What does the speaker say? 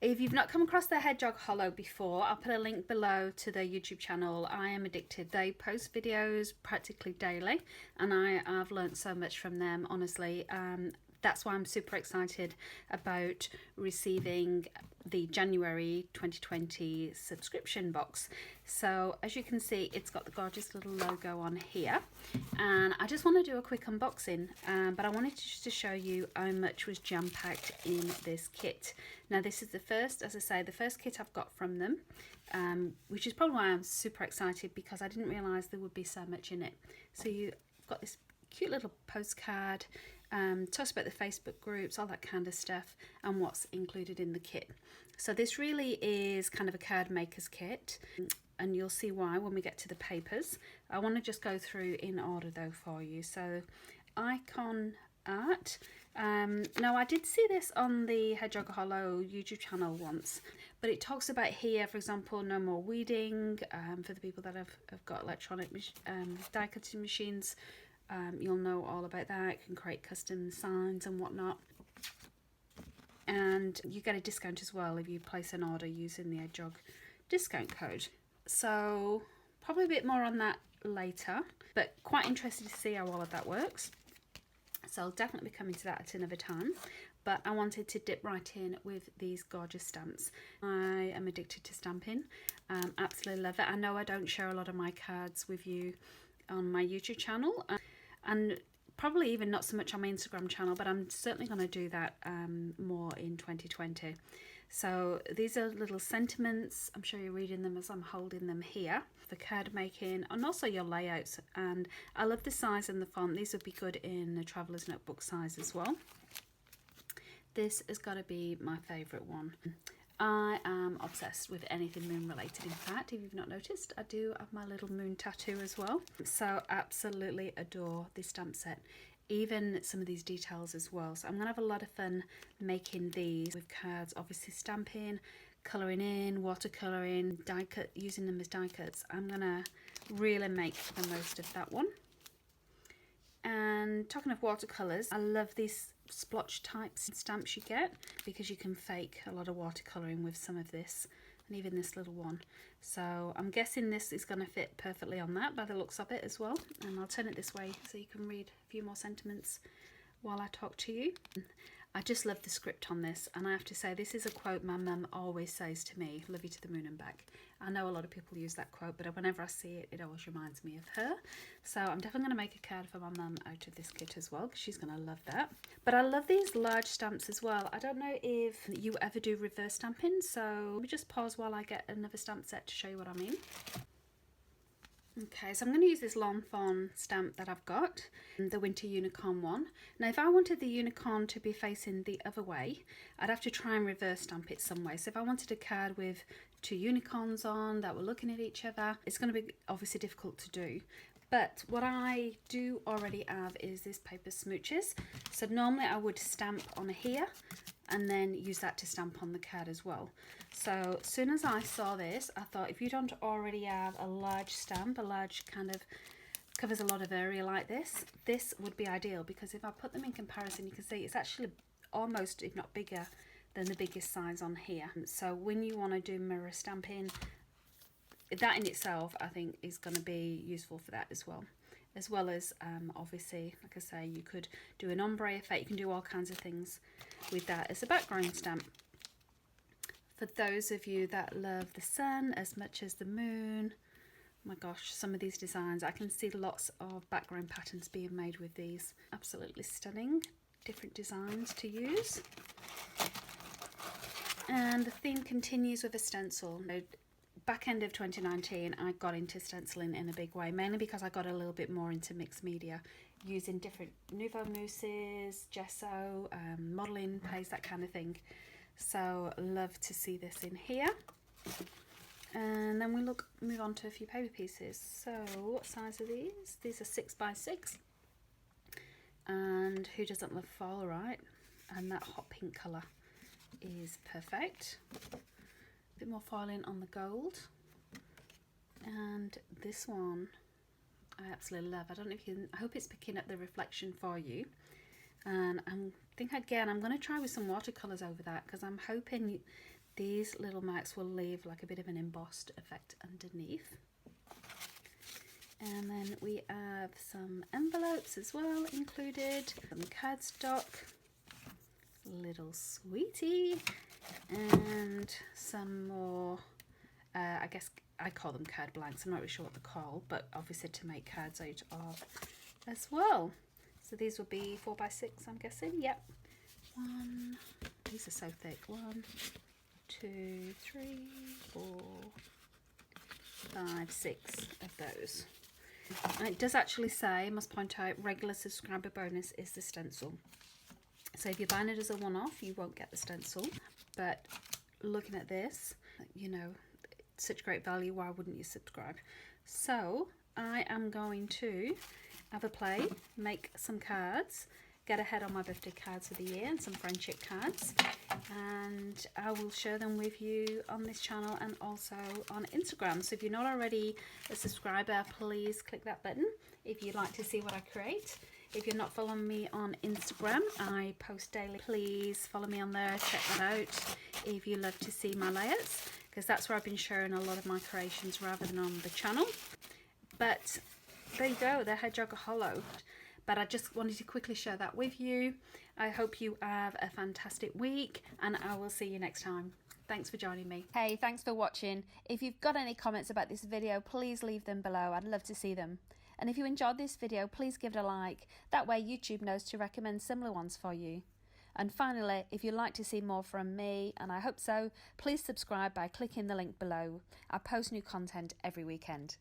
If you've not come across the Hedgehog Hollow before, I'll put a link below to their YouTube channel. I am addicted. They post videos practically daily and I've learned so much from them, honestly. That's why I'm super excited about receiving the January 2020 subscription box. So as you can see, it's got the gorgeous little logo on here, and I just want to do a quick unboxing, but I wanted just to show you how much was jam-packed in this kit. Now this is the first, as I say, the first kit I've got from them, which is probably why I'm super excited, because I didn't realise there would be so much in it. So you've got this cute little postcard, talks about the Facebook groups, all that kind of stuff, and what's included in the kit. So this really is kind of a card maker's kit, and you'll see why when we get to the papers. I want to just go through in order though for you. So icon art. Now I did see this on the Hedgehog Hollow YouTube channel once, but it talks about here, for example, no more weeding, for the people that have got electronic die cutting machines. You'll know all about that. You can create custom signs and whatnot, and you get a discount as well if you place an order using the Hedgehog discount code. So probably a bit more on that later, but quite interested to see how all of that works. So I'll definitely be coming to that at another time, but I wanted to dip right in with these gorgeous stamps. I am addicted to stamping, absolutely love it. I know I don't share a lot of my cards with you on my YouTube channel, and probably even not so much on my Instagram channel, but I'm certainly going to do that more in 2020. So these are little sentiments. I'm sure you're reading them as I'm holding them here. The card making and also your layouts, and I love the size and the font. These would be good in a traveler's notebook size as well. This has got to be my favourite one. I am obsessed with anything moon related. In fact, if you've not noticed, I do have my little moon tattoo as well. So absolutely adore this stamp set, even some of these details as well. So I'm gonna have a lot of fun making these with cards, obviously stamping, colouring in, watercolouring, die cut, using them as die cuts. I'm gonna really make the most of that one. And talking of watercolours, I love these splotch types stamps you get, because you can fake a lot of watercolouring with some of this, and even this little one. So I'm guessing this is going to fit perfectly on that by the looks of it as well. And I'll turn it this way so you can read a few more sentiments while I talk to you. I just love the script on this, and I have to say this is a quote my mum always says to me: love you to the moon and back. I know a lot of people use that quote, but whenever I see it, it always reminds me of her. So I'm definitely going to make a card for my mum out of this kit as well, because she's going to love that. But I love these large stamps as well. I don't know if you ever do reverse stamping, so let me just pause while I get another stamp set to show you what I mean. Okay, so I'm going to use this Lawn Fawn stamp that I've got, the Winter Unicorn one. Now if I wanted the unicorn to be facing the other way, I'd have to try and reverse stamp it some way. So if I wanted a card with two unicorns on that were looking at each other, it's going to be obviously difficult to do. But what I do already have is this paper smooches. So normally I would stamp on here and then use that to stamp on the card as well. So as soon as I saw this, I thought, if you don't already have a large stamp, a large kind of covers a lot of area like this, this would be ideal, because if I put them in comparison, you can see it's actually almost, if not bigger, than the biggest size on here. So when you want to do mirror stamping, that in itself I think is going to be useful for that as well as obviously, like I say, you could do an ombre effect. You can do all kinds of things with that as a background stamp. For those of you that love the sun as much as the moon, oh my gosh, some of these designs, I can see lots of background patterns being made with these. Absolutely stunning, different designs to use. And the theme continues with a stencil. Back end of 2019, I got into stenciling in a big way, mainly because I got a little bit more into mixed media, using different Nouveau mousses, gesso, modelling paste, that kind of thing. So love to see this in here. And then we move on to a few paper pieces. So what size are these? These are 6 by 6. And who doesn't love fall, right? And that hot pink colour is perfect. A bit more foiling on the gold. And this one I absolutely love. I don't know if you can, I hope it's picking up the reflection for you. And I think again I'm going to try with some watercolours over that, because I'm hoping these little marks will leave like a bit of an embossed effect underneath. And then we have some envelopes as well included, some cardstock, little sweetie, and some more, I guess I call them card blanks, I'm not really sure what they're called, but obviously to make cards out of as well. So these will be 4x6, I'm guessing. Yep. One, these are so thick. 1, 2, 3, 4, 5, 6 of those. And it does actually say, I must point out, regular subscriber bonus is the stencil. So if you're buying it as a one-off, you won't get the stencil. But looking at this, you know, such great value, why wouldn't you subscribe? So I am going to have a play, make some cards, get ahead on my birthday cards of the year and some friendship cards, and I will share them with you on this channel and also on Instagram. So if you're not already a subscriber, please click that button if you'd like to see what I create. If you're not following me on Instagram, I post daily. Please follow me on there, check that out if you love to see my layouts, because that's where I've been sharing a lot of my creations rather than on the channel. But there you go, the Hedgehog Hollow. But I just wanted to quickly share that with you. I hope you have a fantastic week, and I will see you next time. Thanks for joining me. Hey, thanks for watching. If you've got any comments about this video, please leave them below. I'd love to see them. And if you enjoyed this video, please give it a like. That way YouTube knows to recommend similar ones for you. And finally, if you'd like to see more from me, and I hope so, please subscribe by clicking the link below. I post new content every weekend.